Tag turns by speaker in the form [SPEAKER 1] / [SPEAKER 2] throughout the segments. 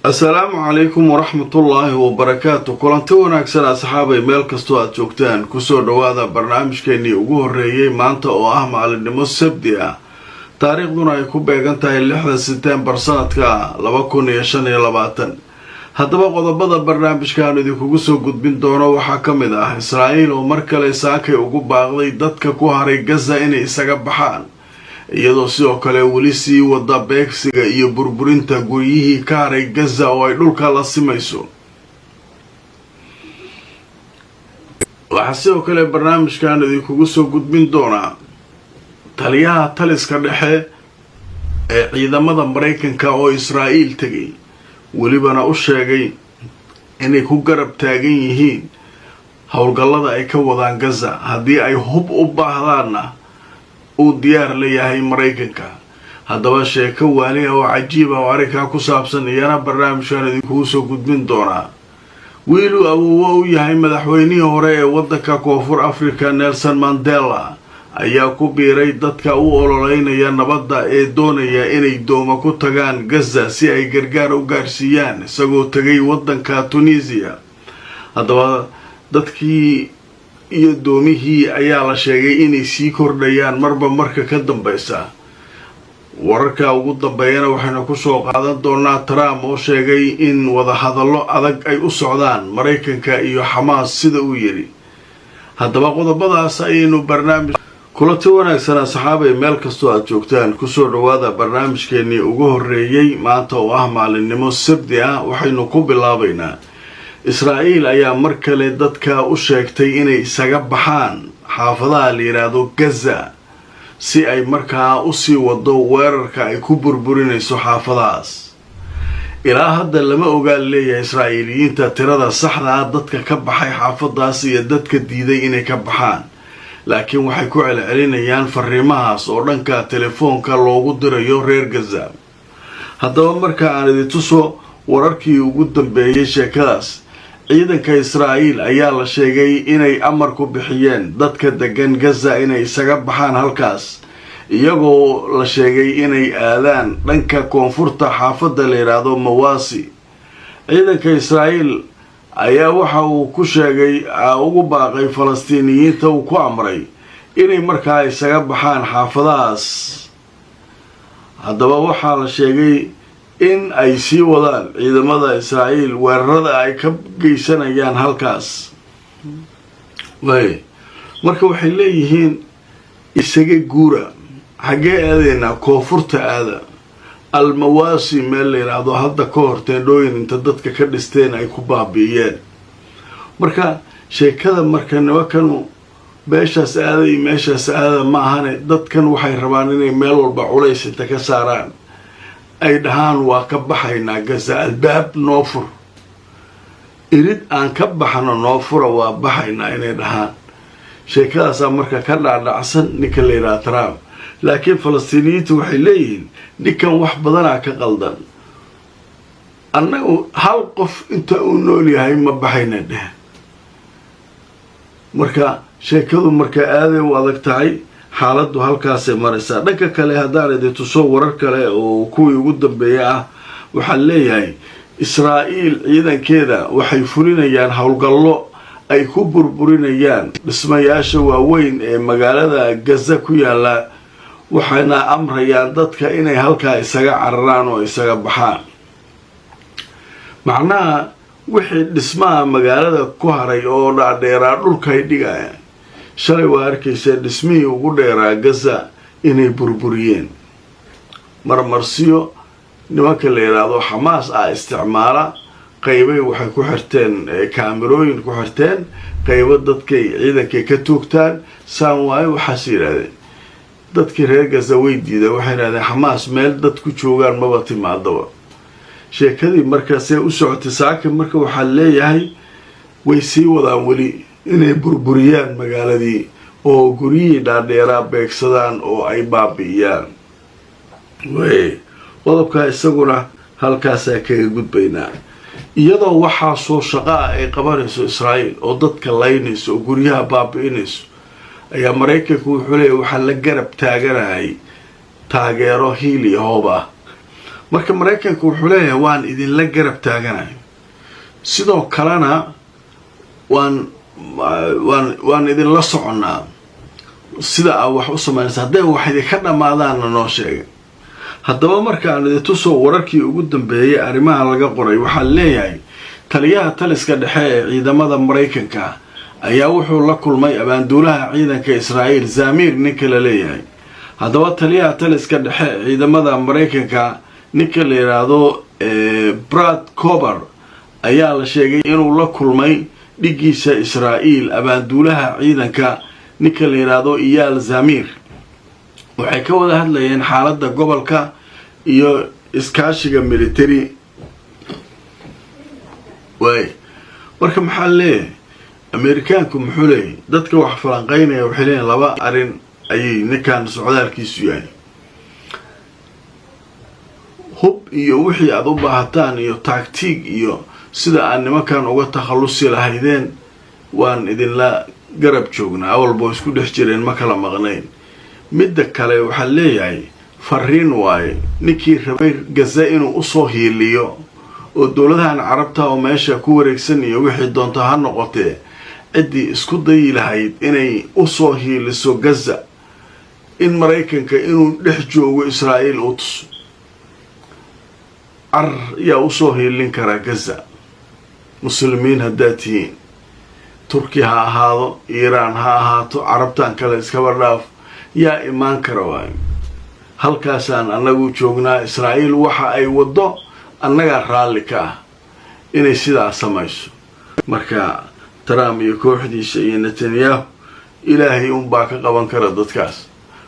[SPEAKER 1] السلام عليكم ورحمة الله وبركاته. كلانتي wanaagsan asxaabay meel kasto aad joogtaan ku soo dhawaada barnaamijkeeni ugu horeeyay maanta oo ah maalinimo Sabti ah taariikhduna ay ku beegan tahay 6 September sanadka 2025. haddaba qodobada barnaamijkan idinku soo gudbin doono waxaa kamid ah Israa'iil oo mar kale saakay ugu baaqday dadka ku haray Gaza inay isaga baxaan iyadoo sidoo kale weli sii wada beegsiga iyo burburinta guryihii ka haray Gaza oo ay dhulka la simayso. waxaa sidoo kale barnaamijkan idinku soo gudbin doona taliyaha taliska dhexe ee ciidamada Mareykanka oo Israa'iil tagay welibana u sheegay inay ku garab taagan yihiin howlgallada ay ka wadaan Gaza haddii ay hub u baahdaanna uu diyaar leeyahay Mareykanka. haddaba sheeko waali oo cajiib ah oo arrinka ku saabsan iyana barnaamijkan idinku soo gudbin doona. wiilu uu u yahay madaxweynihii hore ee waddanka Koonfur Afrika Nelson Mandela ayaa ku biiray dadka u ololeynaya nabadda ee doonaya inay dooma ku tagaan Gaza si ay gargaar u gaarsiiyaan isagoo tagay waddanka Tunisia. haddaba dadkii iyo doomihii ayaa la sheegay inay sii kordhayaan marba marka ka dambaysa. wararka ugu dambeeyana waxayna ku soo qaadan doonaa Trump oo sheegay in wada hadallo adag ay u socdaan Mareykanka iyo Xamaas sida uu yiri. haddaba qodobadaas ayaynu barnaamij kulanti wanaagsan asxaabay meel kasto aad joogtaan ku soo dhawaada barnaamijkeeni ugu horeeyay maanta oo ah maalinimo Sabti ah. waxaynu ku bilaabaynaa Israa'iil ayaa mar kale dadka u sheegtay inay isaga baxaan xaafadaha la yiraahdo Gaza si ay markaa u sii wado weerarka ay ku burburinayso xaafadahaas. ilaa hadda lama ogaan leeyahay Israa'iiliyiinta tirada saxda ah dadka ka baxay xaafadahaas iyo dadka diiday inay ka baxaan, laakiin waxay ku celcelinayaan fariimahaas oo dhanka telefoonka loogu dirayo reer Gaza. haddaba marka aan idin tuso wararkii ugu dambeeyay sheekadaas, ciidanka Israa'iil ayaa la sheegay inay amar ku bixiyeen dadka degan Gaza inay isaga baxaan halkaas, iyagoo la sheegay inay aadaan dhanka koonfurta xaafadda la yiraahdo Mawasi. ciidanka Israa'iil ayaa waxa uu ku sheegay ugu baaqay Falastiiniyiinta uu ku amray inay markaa isaga baxaan xaafadahaas. haddaba waxaa la sheegay in ay sii wadaan ciidamada Israa'iil weerarada ay ka geysanayaan halkaas. marka waxay leeyihiin isaga guura xagee aadayna koonfurta aada Al-Mawasi meel la yiraahdo hadda ka hor teendhooyin inta dadka ka dhisteen ay ku baabi'iyeen. marka sheekada marka nimankanu meeshaas aaday meeshaas aada ma ahane dadkan waxay rabaan inay meel walba culays inta ka saaraan ay dhahaan waa ka baxaynaa Gaza, albaab noo fur, irid aan ka baxno noo fura, waa baxaynaa inay dhahaan. sheekadaasaa marka ka dhaadhacsan ninka la yidhaha Trump, laakiin Falastiiniyiintu waxay leeyihiin ninkan wax badanaa ka qaldan, annagu hal qof inta uu nool yahay ma baxayna dheh. marka sheekadu marka aaday u adag tahay, xaaladdu halkaasay maraysaa. dhanka kale haddaan idin tuso warar kale oo kuwii ugu dambeeya ah, waxaan leeyahay Israa'iil ciidankeeda waxay fulinayaan howlgallo ay ku burburinayaan dhismayaasha waaweyn ee magaalada Gaza ku yaala, waxayna amrayaan dadka inay halkaa isaga cararaan oo isaga baxaan. macnaha wixii dhismaha magaalada ku haray oo dhaadheeraa dhulkay dhigayaan. shalay waa arkaysa dhismihii ugu dheeraa Gaza inay burburiyeen. marmarsiyo nimanka la yiraahdo Xamaas isticmaala qaybay waxay ku xirteen kaamirooyin ku xirteen qaybo dadkay ciidankay ka toogtaan. saan waayo waxaas yiraahdeen dadkii reer Gaza way diiday, waxay yiraahdeen Xamaas meel dad ku joogaan maba timaadaba. sheekadii markaasay u socotay saaka. marka waxaa leeyahay way sii wadaan weli inay burburiyaan magaaladii oo guryihii dhaadheeraa beegsadaan oo ay baabi'iyaan. qodobka isaguna halkaasaa kaga gudbaynaa. iyadoo waxaa soo shaqaa ay qabanayso Israa'iil oo dadka laynayso oo guryaha baabi'inayso, ayaa Mareykanku wuxuu leeyahay waxaa la garab taaganahay taageero hiil iyo hoob ah marka maraykanku wuxuu leeyahay waan idinla garab taaganahay sidoo kalena waan idinla soconnaa sida aa wax u samaynaysa hadday wax idinka dhammaadaanna noo sheegay haddaba markaan idin tusoo wararkii ugu dambeeyay arrimaha laga qoray waxaa leeyahay taliyaha taliska dhexe ee ciidamada maraykanka ayaa wuxuu la kulmay abaanduulaha ciidanka Israa'iil Zamir ninka la leeyahay haddaba taliyaha taliska dhexe ee ciidamada maraykanka ninka la yiraahdo Brad Kober ayaa la sheegay inuu la kulmay dhigiisa Israa'iil abaanduulaha ciidanka ninka la yiraahdo Eyal Zamir waxay ka wada hadlayeen xaaladda gobolka iyo iskaashiga military marka maxaa leeyahay Amerikaanku muxuu leeyahay dadka wax falanqeynaya waxay leeyihiin laba arin ayay ninkan socdaalkiisu yahay hub iyo wixii aad u baahataan iyo tactic iyo sida aan nimankan uga takhalusi lahaydeen waan idinla garab joognaa awalba isku dhex jireen ma kala maqnayn midda kale waxaa leeyahay fariin waaye ninkii rabay Gaza inuu usoo hiiliyo oo dowladahan carabta oo meesha ku wareegsan iyo wixii doonto ha noqotee cidii isku dayi lahayd inay usoo hiiliso Gaza in maraykanka inuu dhex joogo Israa'iil u tuso yaa usoo hiilin kara Gaza muslimiin haddaatihiin Turkiya ha ahaado Iiraan ha ahaato carabtan kale iskaba dhaaf yaa imaan kara waay halkaasaan annagu joognaa Israa'iil waxa ay wado annaga raalli ka ah inay sidaa samayso marka Trump iyo kooxdiisa iyo Netanyahu ilaahay baa ka qaban kara dadkaas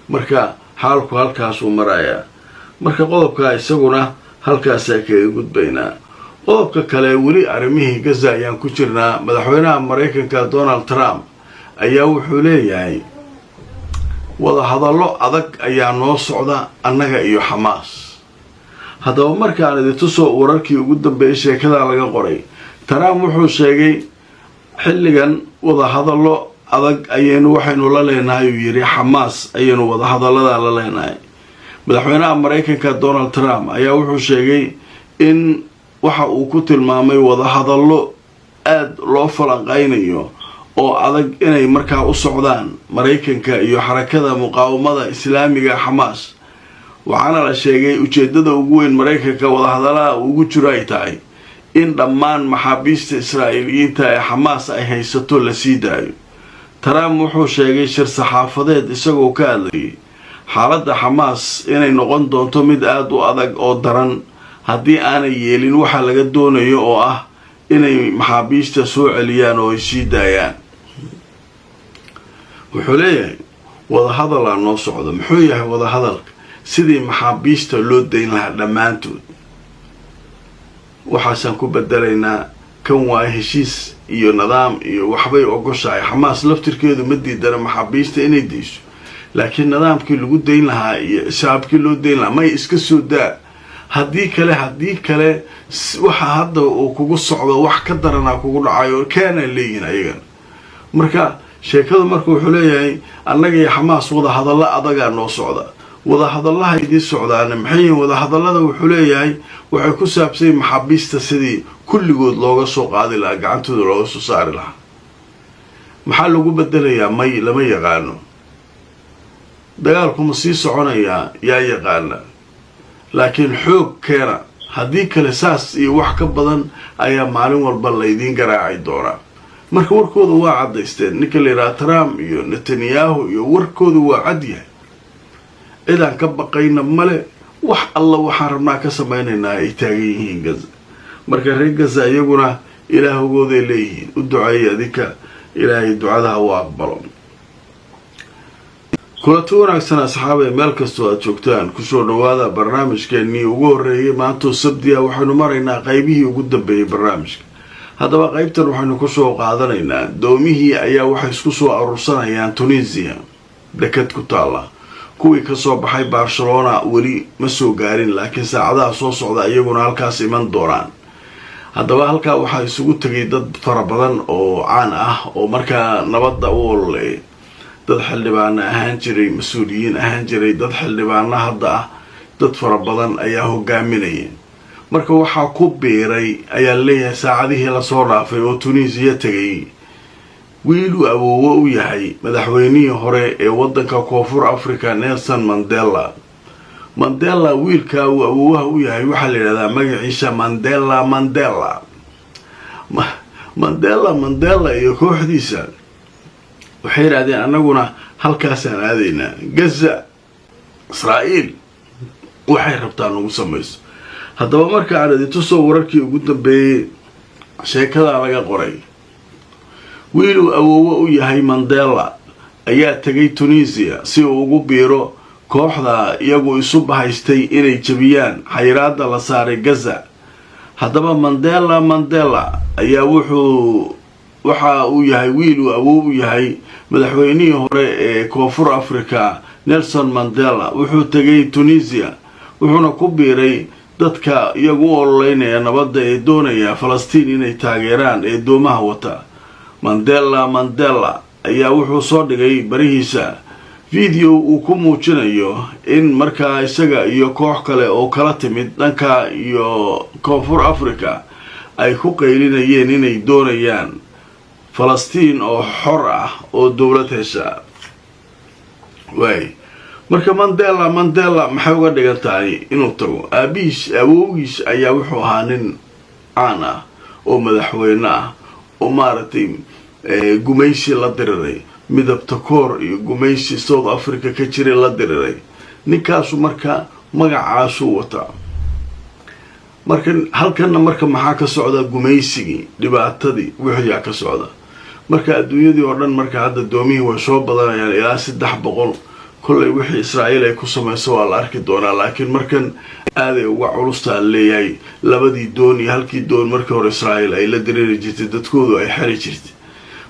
[SPEAKER 1] marka xaalku halkaas uu marayaa marka qodobka isaguna halkaas ka gudbaynaa qodobka kale weli arrimihii Gaza ayaan ku jirnaa madaxweynaha Mareykanka Donald Trump ayaa wuxuu leeyahay wada hadallo adag ayaa noo socda annaga iyo Xamaas haddaba markaan idin tuso wararkii ugu dambeeyay sheekada laga qoray Trump wuxuu sheegay xilligan wada hadallo adag ayaynu waxaynu la leenahay uu yiri Xamaas ayaynu wada hadallada la leenahay madaxweynaha Mareykanka Donald Trump ayaa wuxuu sheegay in waxa uu ku tilmaamay wada hadallo aad loo falanqeynayo oo adag inay markaa u socdaan Mareykanka iyo xarakada muqaawamada islaamiga Xamaas waxaana la sheegay ujeedada ugu weyn Mareykanka wada hadallada ugu jiro ay tahay in dhammaan maxaabiista Israa'iiliyiinta ee Xamaas ay haysato la sii daayo Trump wuxuu sheegay shir saxaafadeed isagoo ka hadlayay xaaladda Xamaas inay noqon doonto mid aad u adag oo daran haddii aanay yeelin waxa laga doonayo oo ah inay maxaabiista soo celiyaan oo ay sii daayaan wuxuu leeyahay wada hadal aan noo socdo muxuu yahay wada hadalka sidii maxaabiista loo dayn lahaa dhammaantood waxaasan ku bedelaynaa kan waa heshiis iyo nidaam iyo waxbay ogoshahay Xamaas laftirkeedu ma diidana maxaabiista inay diiso laakiin nidaamkii lagu dayn lahaa iyo shacabkii loo dayn lahaa may iska soo daa haddii kale waxa hadda uu kugu socdo wax ka daranaa kugu dhacayo kaana leeyihiin ayagan marka sheekada marka wuxuu leeyahay annaga iyo Xamaas wada hadallo adaga noo socda wada hadallaha idin socdaana maxay wada hadallada wuxuu leeyahay waxay ku saabsan maxaabiista sidii kulligood looga soo qaadi lahaa gacantooda looga soo saari lahaa maxaa lagu bedelayaa may lama yaqaano dagaalku ma sii soconayaa yaa yaqaana laakiin xoog keena haddii kale saas iyo wax ka badan ayaa maalin walba laydiin garaacay doonaa marka warkooda waa cadaysteen ninka la yiraahdo Trump iyo Netanyahu iyo warkooda waa cad yahay idaan ka baqayna male wax alla waxaan rabnaa ka samaynaynaa ay taagan yihiin Gaza marka reer Gaza iyaguna ilaahooda leeyihiin u duceeyo adinka ilaahay ducada waa aqbalo كلتو wanaagsan asxaabay meel kastoo aad joogtaan ku soo dhawaada barnaamijkeennii ugu horeeyay maanta sabdiya waxaanu maraynaa qaybihii ugu dambeeyay barnaamijka haddaba qaybtan waxaanu ku soo qaadanaynaa doomihii ayaa waxay isku soo urursanayaan Tunisia dekad ku taala kuwii ka soo baxay Barcelona wali ma soo gaarin laakiin saacadaha soo socda iyaguna halkaas iman doonaan haddaba halka waxa isugu tagay dad fara badan oo caan ah oo markaa nabadda u ololay dad xildhibaan ahaan jiray mas'uuliyiin ahaan jiray dad xildhibaanna hadda ah dad fara badan ayaa hogaaminaya marka waxaa ku biiray ayaa leeyahay saacadihii la soo dhaafay oo Tunisia tagay wiilu awoowo u yahay madaxweynihii hore ee waddanka Koonfur Afrika Nelson Mandela wiilka uu awoowaha u yahay waxaa la yiraahdaa magaciisa Mandela iyo kooxdiisa waxay yiraahdeen anaguna halkaasaan aadaynaa Gaza Israa'iil waxay rabtaan ugu samayso haddaba marka aan idin tuso wararkii ugu dambeeyay sheekada laga qoray wiilu awoowo u yahay Mandela ayaa tagay Tunisia si uu ugu biiro kooxda iyagu isu bahaystay inay jabiyaan xayiraadda la saaray Gaza haddaba Mandela ayaa waxa uu yahay wiilu awoow u yahay madaxweynihii hore ee Koonfur Afrika Nelson Mandela wuxuu tagay Tunisia wuxuuna ku biiray dadka iyagu ololeynaya nabadda ee doonaya Falastiin inay taageeraan ee doomaha wata Mandela ayaa wuxuu soo dhigay barihiisa video uu ku muujinayo in markaa isaga iyo koox kale oo kala timid dhanka iyo Koonfur Afrika ay ku qaylinayeen inay doonayaan Falastiin oo xor ah oo dawlad hesha marka Mandela maxay uga dhigan tahay inuu tago awowgiis ayaa wuxuu ahaa nin caan ah oo madaxweyne ah oo maaragtay gumaysi la diriray midabta koor iyo gumaysi South Africa ka jiray la diriray ninkaasu marka magacaasu wata marka halkana marka maxaa ka socda gumaysigii dhibaatadii wixii ka socda marka adduunyadii oo dhan marka hadda doomihii way soo badanayaan ilaa 300 kullay wixii Israa'iil ay ku sameeyso waa la arki doonaa laakiin markan aad ay uga culusta leeyahay labadii doon iyo halkii doon markii hore Israa'iil ay la diriiri jirtay dadkoodu ay xiri jirtay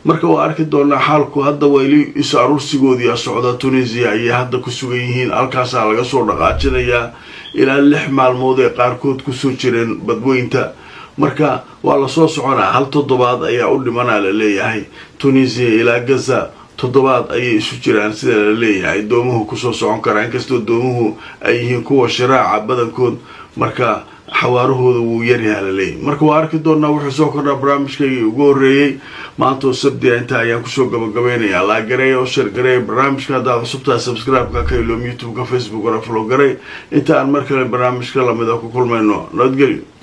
[SPEAKER 1] marka waa arki doonaa xaalku hadda wayli is aruursigoodii socda Tunisia ay hadda ku sugan yihiin halkaas laga soo dhaqaajinayaa ilaa 6 maalmood ee qaarkood ku soo jireen badweynta marka waa la soo soconaa hal toddobaad ayaa u dhimanaa la leeyahay Tunisia ilaa Gaza toddobaad ayay isu jiraan sida la leeyahay doomuhu ku soo socon karaan kastoo doomuhu ay yihiin kuwa shiraaca badankood marka xawaarahooda wuu yaryahay la leeyahay marka waa arki doonaa wuxuu soo kordhaa barnaamijkayga ugu horeeyay maanta sabti inta ayaan ku soo gabagabeynayaa la gareey oo share gareey barnaamijka hadda cusubta subscribe ka ilo YouTube ka Facebook ka follow gareey inta aan mar kale barnaamijka lamid ah ku kulmayno nabadgelyo